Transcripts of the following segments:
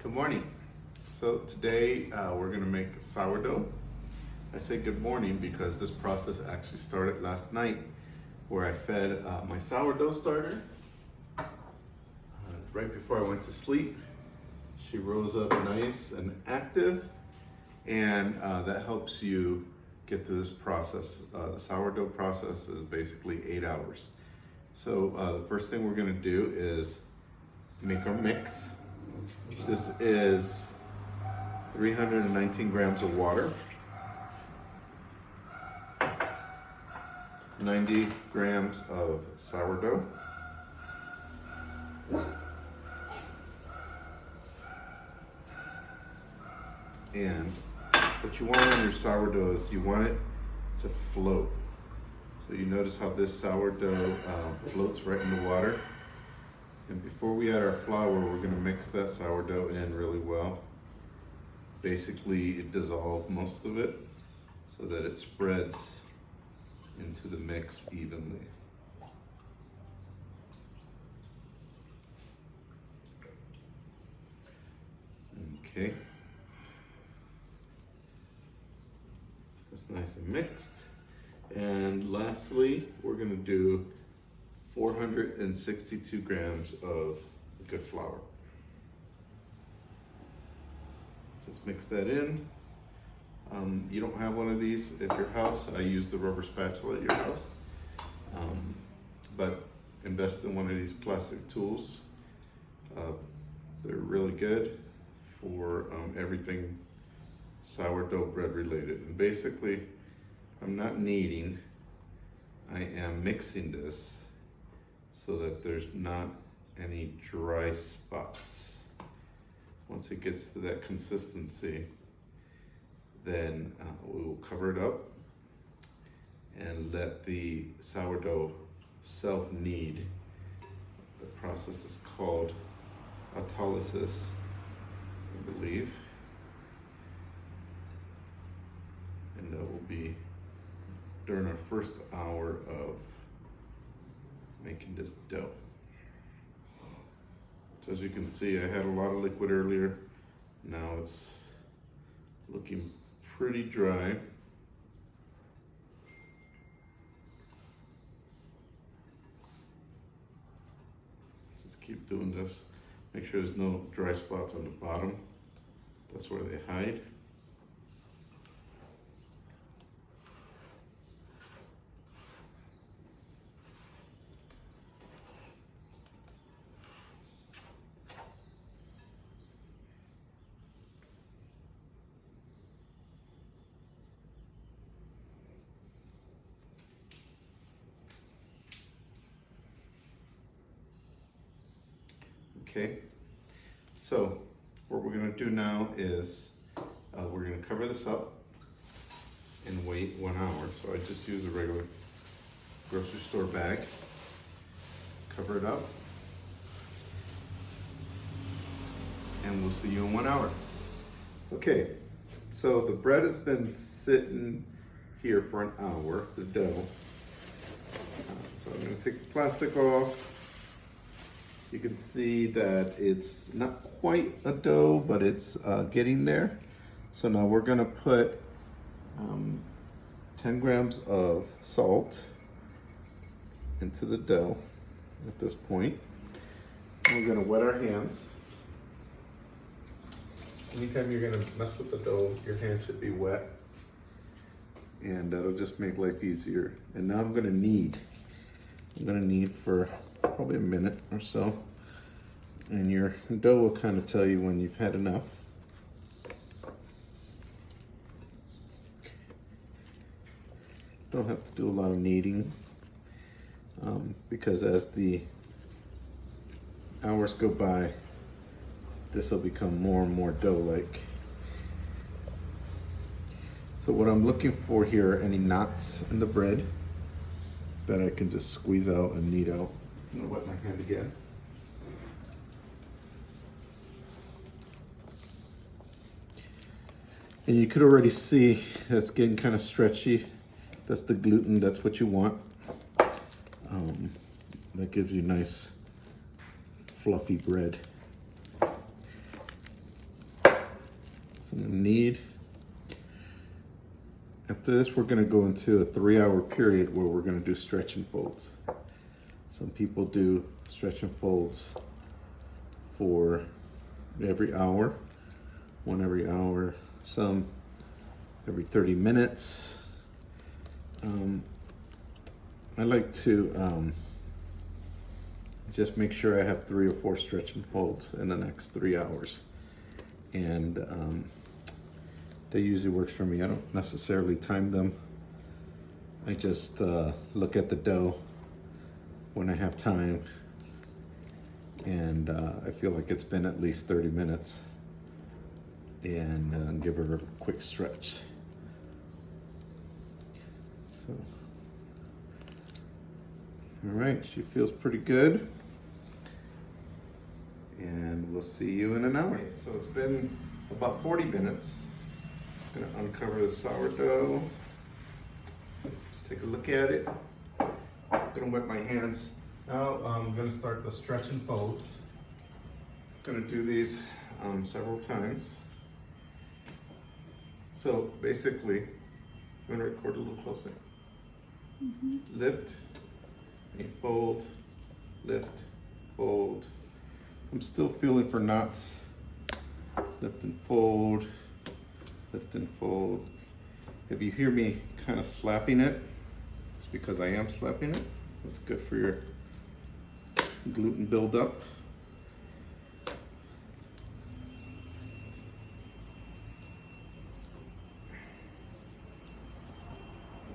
Good morning. So today we're going to make sourdough. I say good morning because this process actually started last night, where I fed my sourdough starter right before I went to sleep. She rose up nice and active, and that helps you get to this process. The sourdough process is basically 8 hours. So the first thing we're going to do is make our mix. This is 319 grams of water, 90 grams of sourdough, and what you want on your sourdough is you want it to float. So you notice how this sourdough floats right in the water. And before we add our flour, we're going to mix that sourdough in really well. Basically, dissolve most of it so that it spreads into the mix evenly. Okay. That's nice and mixed. And lastly, we're going to do 462 grams of good flour. Just mix that in. You don't have one of these at your house. I use the rubber spatula at your house. But invest in one of these plastic tools. They're really good for everything sourdough bread related. And basically, I'm not kneading, I am mixing this so that there's not any dry spots. Once it gets to that consistency, then we will cover it up and let the sourdough self-knead. The process is called autolysis, I believe. And that will be during our first hour of making this dough. So as you can see, I had a lot of liquid earlier. Now it's looking pretty dry. Just keep doing this. Make sure there's no dry spots on the bottom. That's where they hide. Okay, so what we're going to do now is we're going to cover this up and wait 1 hour. So I just use a regular grocery store bag, cover it up, and we'll see you in 1 hour. Okay, so the bread has been sitting here for an hour, the dough. So I'm going to take the plastic off. You can see that it's not quite a dough, but it's getting there. So now we're gonna put 10 grams of salt into the dough at this point. We're gonna wet our hands. Anytime you're gonna mess with the dough, your hands should be wet. And that'll just make life easier. And now I'm gonna knead. I'm gonna knead for probably a minute or so, and your dough will kind of tell you when you've had enough. Don't have to do a lot of kneading because as the hours go by, this will become more and more dough-like. So what I'm looking for here are any knots in the bread that I can just squeeze out and knead out. I'm gonna wet my hand again. And you could already see that's getting kind of stretchy. That's the gluten, that's what you want. That gives you nice fluffy bread. need. After this, we're going to go into a 3-hour period where we're going to do stretch and folds. Some people do stretch and folds for every hour, one every hour, some every 30 minutes. I like to just make sure I have 3 or 4 stretch and folds in the next 3 hours. And that usually works for me. I don't necessarily time them. I just look at the dough when I have time, and I feel like it's been at least 30 minutes, and give her a quick stretch. So, all right, she feels pretty good, and we'll see you in an hour. Okay, so it's been about 40 minutes. I'm gonna uncover the sourdough. Take a look at it. I'm gonna wet my hands. Now I'm gonna start the stretch and folds. I'm gonna do these several times. So basically, I'm gonna record a little closer. Lift, and fold, lift, fold. I'm still feeling for knots. Lift and fold, lift and fold. If you hear me kind of slapping it, it's because I am slapping it. That's good for your gluten buildup.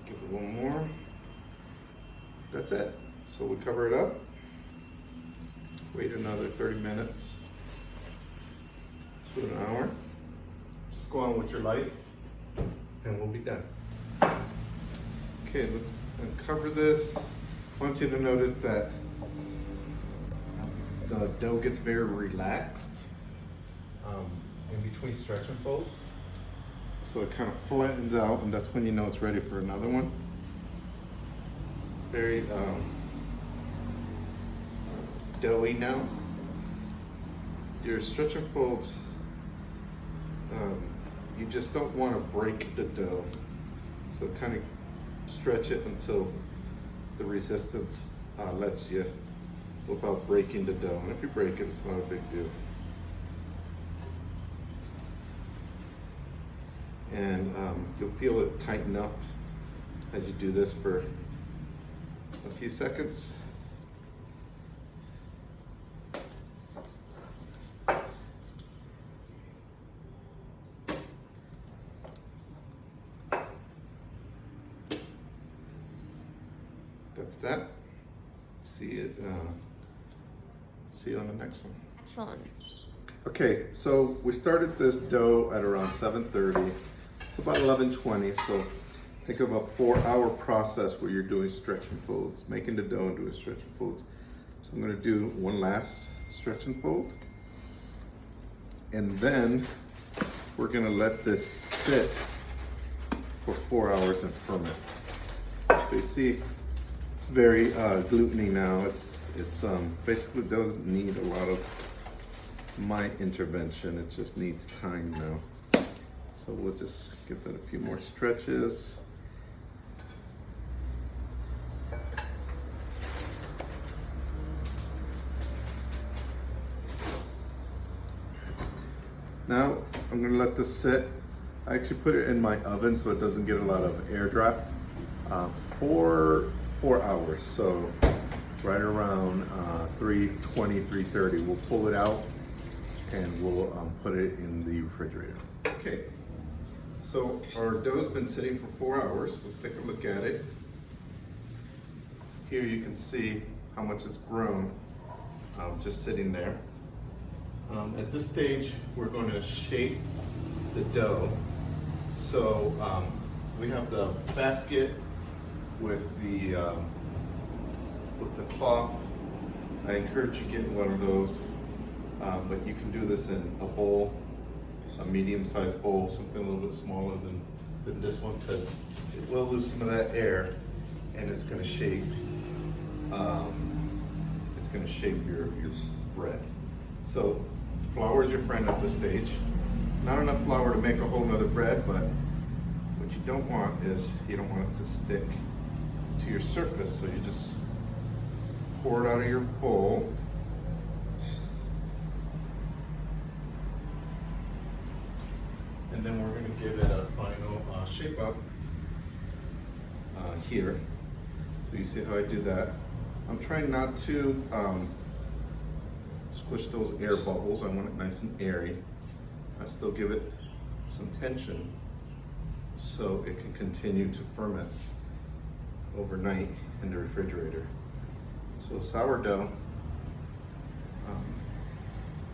Give it one more. That's it. So we cover it up. Wait another 30 minutes. Let's do an hour. Just go on with your life, and we'll be done. Okay, let's uncover this. I want you to notice that the dough gets very relaxed in between stretch and folds. So it kind of flattens out, and that's when you know it's ready for another one. Very doughy now. Your stretch and folds, you just don't want to break the dough. So kind of stretch it until the resistance lets you without breaking the dough. And if you break it, it's not a big deal. And you'll feel it tighten up as you do this for a few seconds. That's that. See you on the next one. Excellent. Okay, so we started this dough at around 7:30. It's about 11:20, so think of a 4-hour process where you're doing stretch and folds, making the dough and doing stretch and folds. So I'm gonna do one last stretch and fold. And then we're gonna let this sit for 4 hours and ferment. So you see, it's very gluteny now. It's basically doesn't need a lot of my intervention. It just needs time now. So we'll just give that a few more stretches. Now I'm gonna let this sit. I actually put it in my oven so it doesn't get a lot of air draft for 4 hours. So right around 3:20, 3:30, we'll pull it out and we'll put it in the refrigerator. Okay, so our dough's been sitting for 4 hours. Let's take a look at it. Here you can see how much it's grown just sitting there. At this stage, we're going to shape the dough. So we have the basket with the cloth. I encourage you getting one of those, but you can do this in a bowl, a medium-sized bowl, something a little bit smaller than this one, because it will lose some of that air, and it's going to shape. It's going to shape your bread. So flour is your friend at this stage. Not enough flour to make a whole nother bread, but what you don't want is, you don't want it to stick to your surface, so you just pour it out of your bowl. And then we're going to give it a final shape up here. So you see how I do that. I'm trying not to squish those air bubbles. I want it nice and airy. I still give it some tension so it can continue to ferment overnight in the refrigerator. So sourdough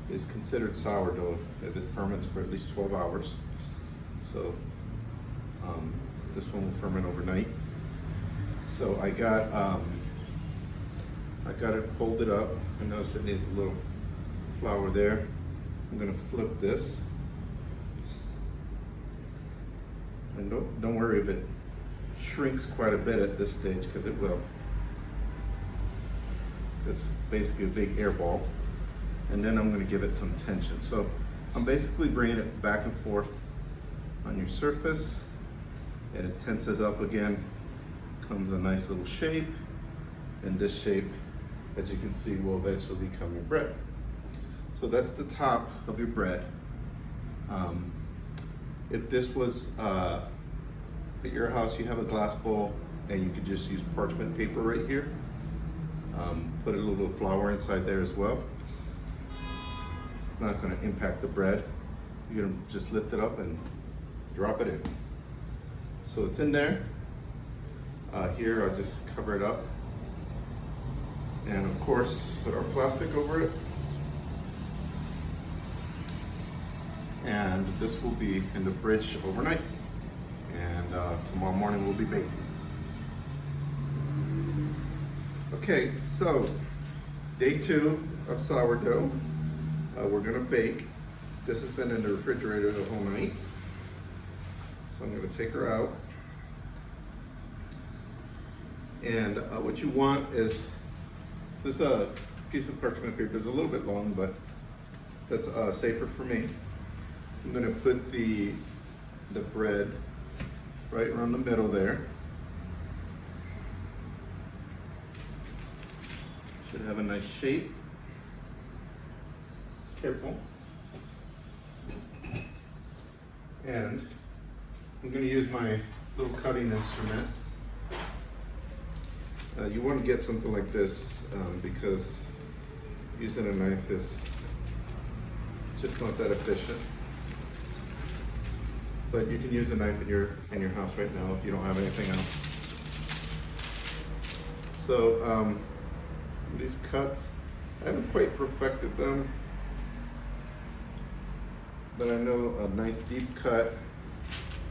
is considered sourdough if it ferments for at least 12 hours. So this one will ferment overnight. So I got it folded up. I notice it needs a little flour there. I'm gonna flip this. And don't worry if it shrinks quite a bit at this stage, because it will. It's basically a big air ball. And then I'm going to give it some tension. So I'm basically bringing it back and forth on your surface, and it tenses up again. Comes a nice little shape, and this shape, as you can see, will eventually become your bread. So that's the top of your bread. If this was at your house, you have a glass bowl, and you could just use parchment paper right here. Put a little flour inside there as well. It's not going to impact the bread. You're going to just lift it up and drop it in. So it's in there. Here I'll just cover it up. And of course, put our plastic over it. And this will be in the fridge overnight. And tomorrow morning we'll be baking. Okay, so day 2 of sourdough. We're gonna bake. This has been in the refrigerator the whole night. So I'm gonna take her out. And what you want is, this piece of parchment paper is a little bit long, but that's safer for me. I'm gonna put the bread right around the middle there. Should have a nice shape. Careful. And I'm going to use my little cutting instrument. You want to get something like this because using a knife is just not that efficient. But you can use a knife in your house right now if you don't have anything else. So these cuts, I haven't quite perfected them, but I know a nice deep cut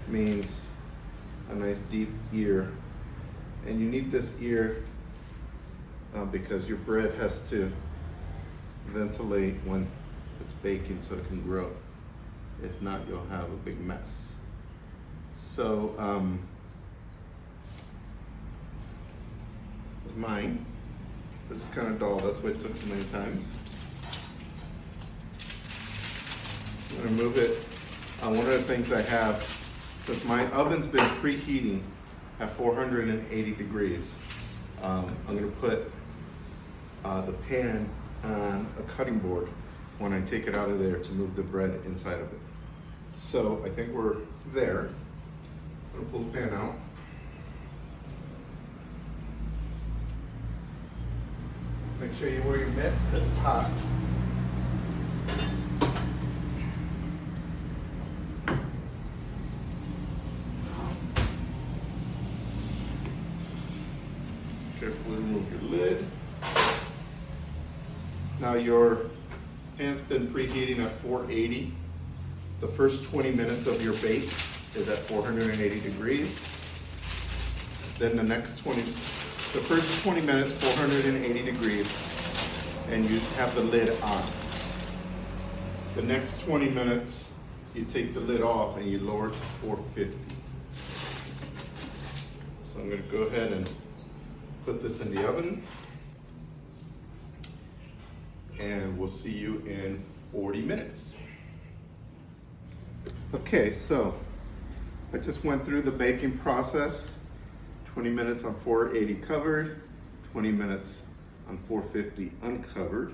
means a nice deep ear. And you need this ear because your bread has to ventilate when it's baking so it can grow. If not, you'll have a big mess. So with mine, this is kind of dull, that's why it took so many times. I'm gonna move it. One of the things I have, since my oven's been preheating at 480 degrees, I'm gonna put the pan on a cutting board when I take it out of there to move the bread inside of it. So I think we're there. I'm gonna pull the pan out. Make sure you wear your mitts because it's hot. Carefully remove your lid. Now your pan's been preheating at 480. The first 20 minutes of your bake is at 480 degrees. Then the first 20 minutes, 480 degrees, and you have the lid on. The next 20 minutes, you take the lid off and you lower it to 450. So I'm gonna go ahead and put this in the oven, and we'll see you in 40 minutes. Okay, so I just went through the baking process. 20 minutes on 480 covered, 20 minutes on 450 uncovered.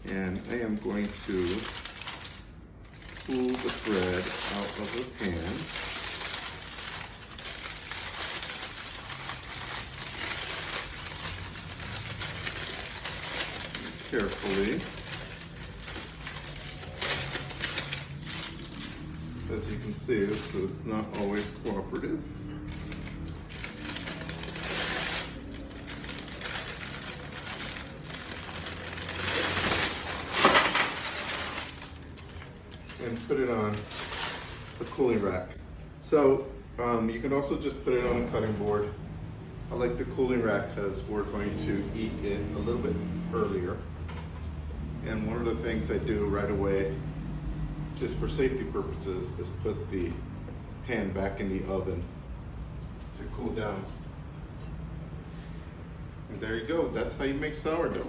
And I am going to pull the bread out of the pan. Carefully. As you can see, this is not always cooperative. And put it on the cooling rack. So you can also just put it on a cutting board. I like the cooling rack because we're going to eat it a little bit earlier. And one of the things I do right away, just for safety purposes, is put the pan back in the oven to cool down. And there you go, that's how you make sourdough.